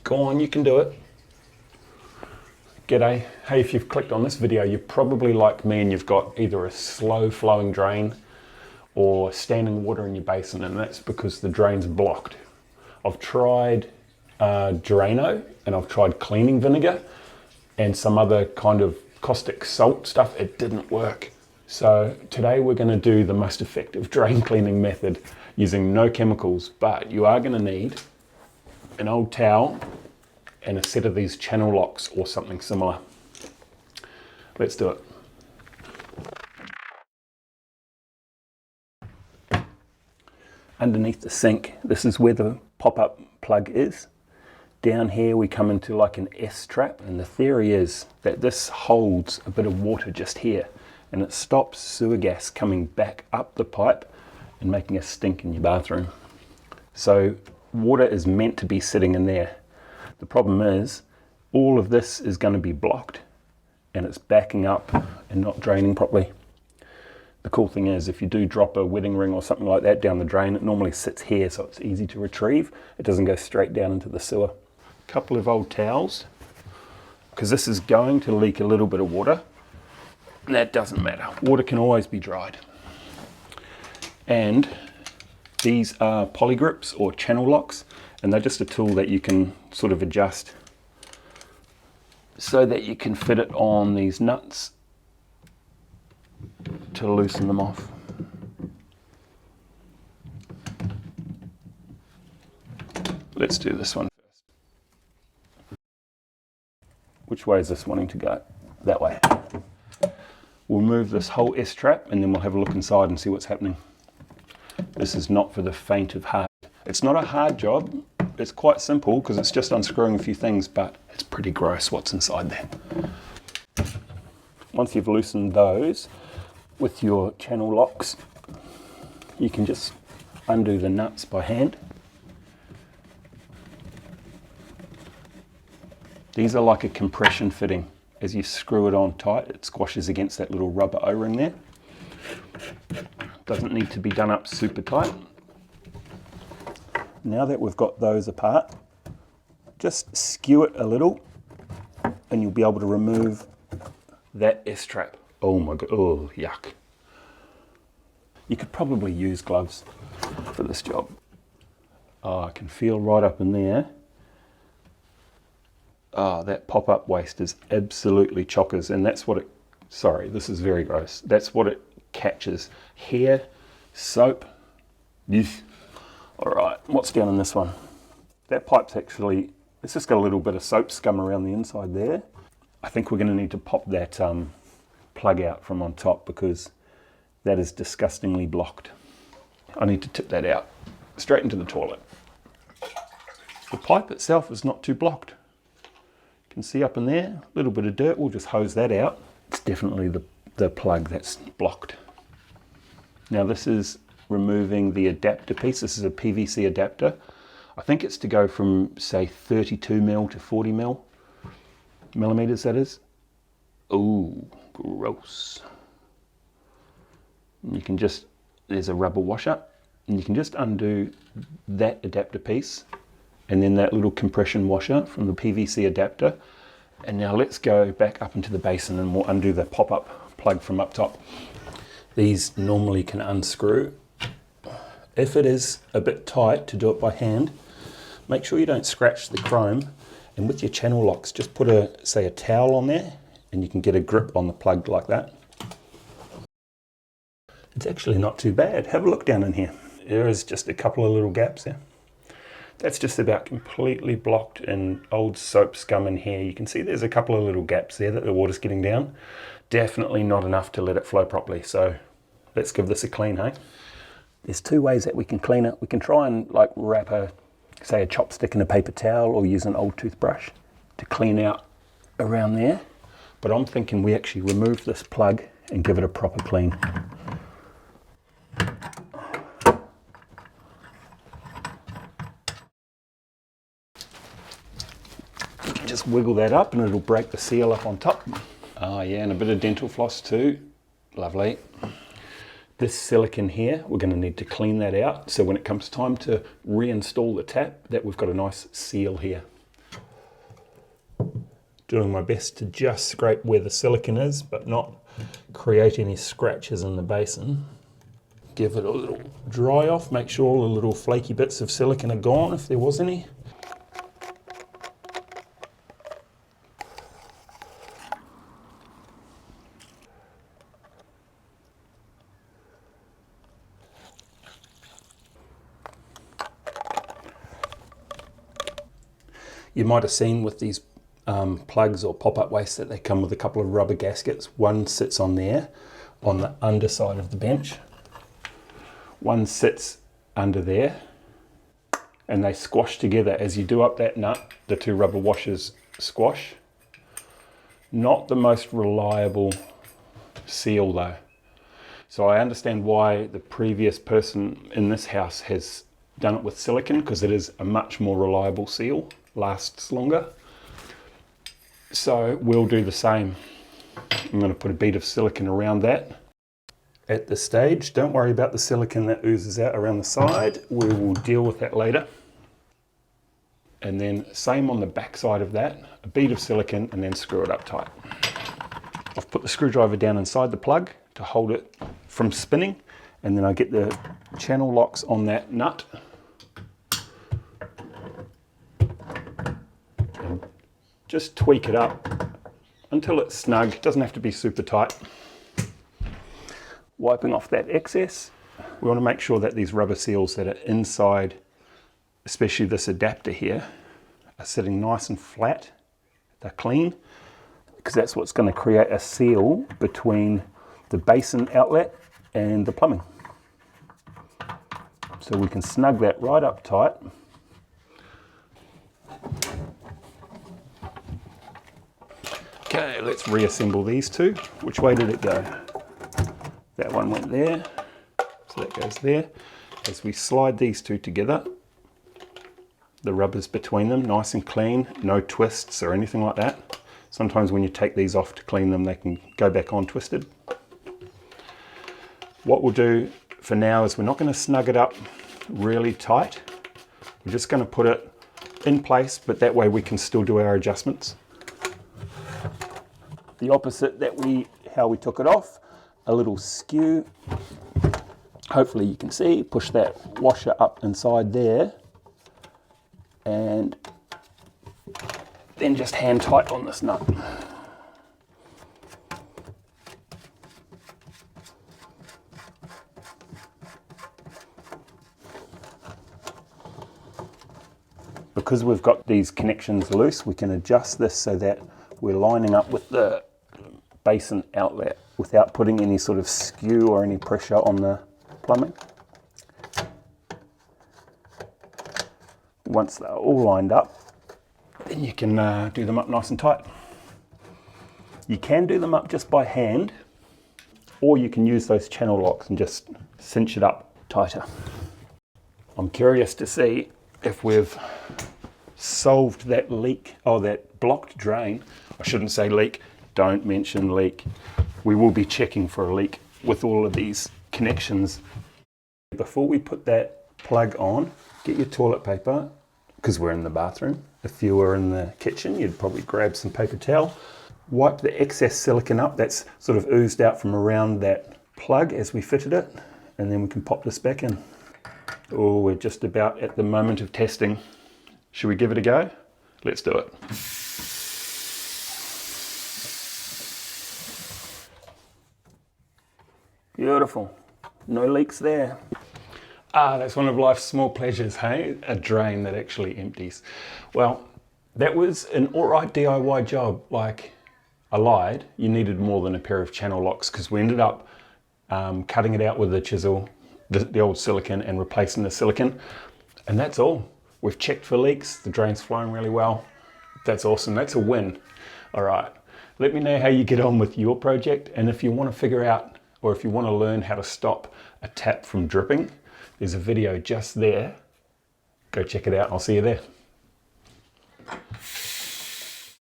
Go on, you can do it. G'day. Hey, if you've clicked on this video, you're probably like me and you've got either a slow flowing drain or standing water in your basin, and that's because the drain's blocked. I've tried Drano and I've tried cleaning vinegar and some other kind of caustic salt stuff. It didn't work. So today we're going to do the most effective drain cleaning method using no chemicals, but you are going to need an old towel and a set of these channel locks or something similar. Let's do it. Underneath the sink, this is where the pop-up plug is. Down here we come into like an S-trap, and the theory is that this holds a bit of water just here and it stops sewer gas coming back up the pipe and making a stink in your bathroom. So water is meant to be sitting in there. The problem is all of this is going to be blocked and it's backing up and not draining properly. The cool thing is if you do drop a wedding ring or something like that down the drain, it normally sits here so it's easy to retrieve. It doesn't go straight down into the sewer. A couple of old towels, because this is going to leak a little bit of water. That doesn't matter. Water can always be dried. And these are poly grips or channel locks, and they're just a tool that you can sort of adjust so that you can fit it on these nuts to loosen them off. Let's do this one first. Which way is this wanting to go? That way. We'll move this whole S-trap and then we'll have a look inside and see what's happening. This is not for the faint of heart. It's not a hard job. It's quite simple because it's just unscrewing a few things, but it's pretty gross what's inside there. Once you've loosened those with your channel locks, you can just undo the nuts by hand. These are like a compression fitting. As you screw it on tight, it squashes against that little rubber O-ring there. Doesn't need to be done up super tight. Now that we've got those apart, just skew it a little and you'll be able to remove that S-trap. Oh my god, oh yuck. You could probably use gloves for this job. Oh, I can feel right up in there. Oh, that pop-up waste is absolutely chockers, and that's what it, sorry, this is very gross. That's what it catches. Hair, soap, all right, what's down in this one? That pipe's actually, it's just got a little bit of soap scum around the inside there. I think we're gonna need to pop that plug out from on top because that is disgustingly blocked. I need to tip that out, straight into the toilet. The pipe itself is not too blocked. You can see up in there, a little bit of dirt, we'll just hose that out. It's definitely the plug that's blocked. Now this is removing the adapter piece. This is a PVC adapter. I think it's to go from say 32 mil to 40 millimeters, that is. Ooh, gross. And you can just, there's a rubber washer, and you can just undo that adapter piece and then that little compression washer from the PVC adapter. And now let's go back up into the basin and we'll undo the pop-up plug from up top. These normally can unscrew. If it is a bit tight to do it by hand, make sure you don't scratch the chrome, and with your channel locks just put say a towel on there and you can get a grip on the plug like that. It's actually not too bad. Have a look down in here. There is just a couple of little gaps there. That's just about completely blocked in old soap scum in here. You can see there's a couple of little gaps there that the water's getting down. Definitely not enough to let it flow properly. So let's give this a clean, hey? There's two ways that we can clean it. We can try and like wrap say a chopstick in a paper towel or use an old toothbrush to clean out around there. But I'm thinking we actually remove this plug and give it a proper clean. Just wiggle that up and it'll break the seal up on top. Oh yeah, and a bit of dental floss too. Lovely. This silicone here, we're going to need to clean that out so when it comes time to reinstall the tap, that we've got a nice seal here. doing my best to just scrape where the silicone is, but not create any scratches in the basin. Give it a little dry off, make sure all the little flaky bits of silicone are gone if there was any. You might have seen with these plugs or pop-up wastes that they come with a couple of rubber gaskets. One sits on there, on the underside of the bench. One sits under there, and they squash together. As you do up that nut, the two rubber washers squash. Not the most reliable seal though. So I understand why the previous person in this house has done it with silicone, because it is a much more reliable seal, lasts longer. So we'll do the same. I'm going to put a bead of silicone around that. At this stage, don't worry about the silicone that oozes out around the side. We will deal with that later. And then same on the back side of that, a bead of silicone, and then screw it up tight. I've put the screwdriver down inside the plug to hold it from spinning, and then I get the channel locks on that nut. And just tweak it up until it's snug. It doesn't have to be super tight. Wiping off that excess, we want to make sure that these rubber seals that are inside, especially this adapter here, are sitting nice and flat. They're clean, because that's what's going to create a seal between the basin outlet and the plumbing. So we can snug that right up tight. Okay, let's reassemble these two. Which way did it go? That one went there, so that goes there. As we slide these two together, the rubber's between them, nice and clean, no twists or anything like that. Sometimes when you take these off to clean them, they can go back on twisted. What we'll do for now is we're not going to snug it up really tight. We're just going to put it in place, but that way we can still do our adjustments. The opposite how we took it off, a little skew. Hopefully you can see, push that washer up inside there, and then just hand tight on this nut. Because we've got these connections loose, we can adjust this so that we're lining up with the basin outlet without putting any sort of skew or any pressure on the plumbing. Once they're all lined up, then you can do them up nice and tight. You can do them up just by hand, or you can use those channel locks and just cinch it up tighter. I'm curious to see if we've solved that leak, or that blocked drain. I shouldn't say leak, don't mention leak. We will be checking for a leak with all of these connections. Before we put that plug on, get your toilet paper, because we're in the bathroom. If you were in the kitchen, you'd probably grab some paper towel. Wipe the excess silicone up that's sort of oozed out from around that plug as we fitted it, and then we can pop this back in. Oh, we're just about at the moment of testing. Should we give it a go? Let's do it. Beautiful. No leaks there. Ah, that's one of life's small pleasures, hey? A drain that actually empties. Well, that was an alright DIY job. Like, I lied. You needed more than a pair of channel locks, because we ended up cutting it out with a chisel, the old silicone, and replacing the silicone. And that's all. We've checked for leaks. The drain's flowing really well. That's awesome. That's a win. All right. Let me know how you get on with your project. And if you want to figure out, or if you want to learn how to stop a tap from dripping, there's a video just there. Go check it out. I'll see you there.